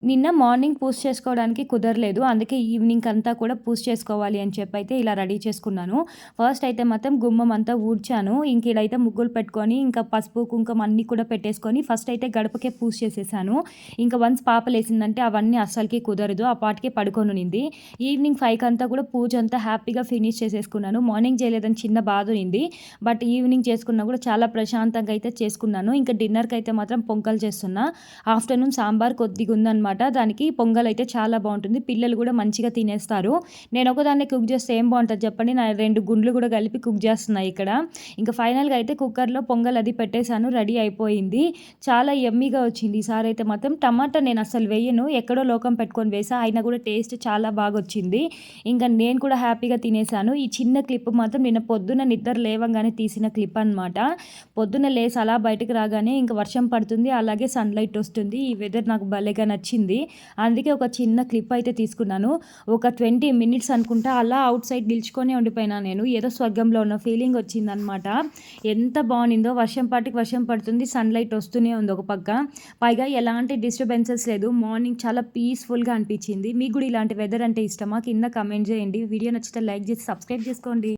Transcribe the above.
నిన్న మార్నింగ్ పూజ చేసుకోవడానికి కుదరలేదు. అందుకే ఈవినింగ్ అంతా కూడా పూజ చేసుకోవాలి అని చెప్పైతే ఇలా రెడీ చేసుకున్నాను. ఫస్ట్ అయితే మాత్రం గుమ్మం అంతా ఊడ్చాను. ఇంక ఈడైతే ముగ్గులు పెట్టుకొని, ఇంకా పసుపు, కుంకుమ అన్నీ కూడా పెట్టేసుకొని ఫస్ట్ అయితే గడపకే పూజ చేసేసాను. ఇంకా వన్స్ పాప లేసిందంటే అవన్నీ అస్సలకి కుదరదు. ఆ పాటికే పడుకొనుండింది. ఈవినింగ్ 5 అంతా కూడా పూజ అంతా హ్యాపీగా ఫినిష్ చేసేసుకున్నాను. మార్నింగ్ చేయలేదని చిన్న బాధ ఉంది. బట్ ఈవినింగ్ చేసుకున్నా కూడా చాలా ప్రశాంతంగా అయితే చేసుకున్నాను. ఇంకా డిన్నర్‌కి అయితే మాత్రం పొంగల్ చేస్తున్నా. ఆఫ్టర్‌నూన్ సాంబార్ కొద్దిగా ఉందనమాట. దానికి పొంగల్ అయితే చాలా బాగుంటుంది. పిల్లలు కూడా మంచిగా తినేస్తారు. నేను ఒకదాన్నే కుక్ చేస్తే ఏం బాగుంటుంది చెప్పండి. నా 2 గుండ్లు కూడా కలిపి కుక్ చేస్తున్నా ఇక్కడ. ఇంకా ఫైనల్‌గా అయితే కుక్కర్‌లో పొంగల్ అది పెట్టేసాను. రెడీ అయిపోయింది. చాలా యమ్మీగా వచ్చింది. ఈసారి అయితే మాత్రం టమాటా నేను అస్సలు వేయను. ఎక్కడో లోకం పెట్టుకొని వేసా. అయినా కూడా టేస్ట్ చాలా బాగొచ్చింది. ఇంకా నేను కూడా హ్యాపీగా తినేసాను. ఈ చిన్న క్లిప్ మాత్రం నిన్న పొద్దున్న నిద్ర లేవంగానే తీసిన క్లిప్ అనమాట. పొద్దున్న లేసి అలా బయటకు రాగానే ఇంక వర్షం పడుతుంది. అలాగే సన్‌లైట్ వస్తుంది. ఈ వెదర్ నాకు భలేగా నచ్చింది. అందుకే ఒక చిన్న క్లిప్ అయితే తీసుకున్నాను. ఒక 20 మినిట్స్ అనుకుంటా అలా ఔట్ సైడ్ నిల్చుకొనే ఉండిపోయినా నేను. ఏదో స్వర్గంలో ఉన్న ఫీలింగ్ వచ్చిందనమాట. ఎంత బావుండిందో. వర్షం పాటికి వర్షం పడుతుంది. సన్‌లైట్ వస్తూనే ఉంది ఒక పక్క. పైగా ఎలాంటి డిస్టర్బెన్సెస్ లేదు. మార్నింగ్ చాలా పీస్‌ఫుల్‌గా అనిపించింది. మీకు కూడా ఇలాంటి వెదర్ అంటే ఇష్టమా? కింద కామెంట్ చేయండి. వీడియో నచ్చితే లైక్ చేసి సబ్స్క్రైబ్ చేసుకోండి.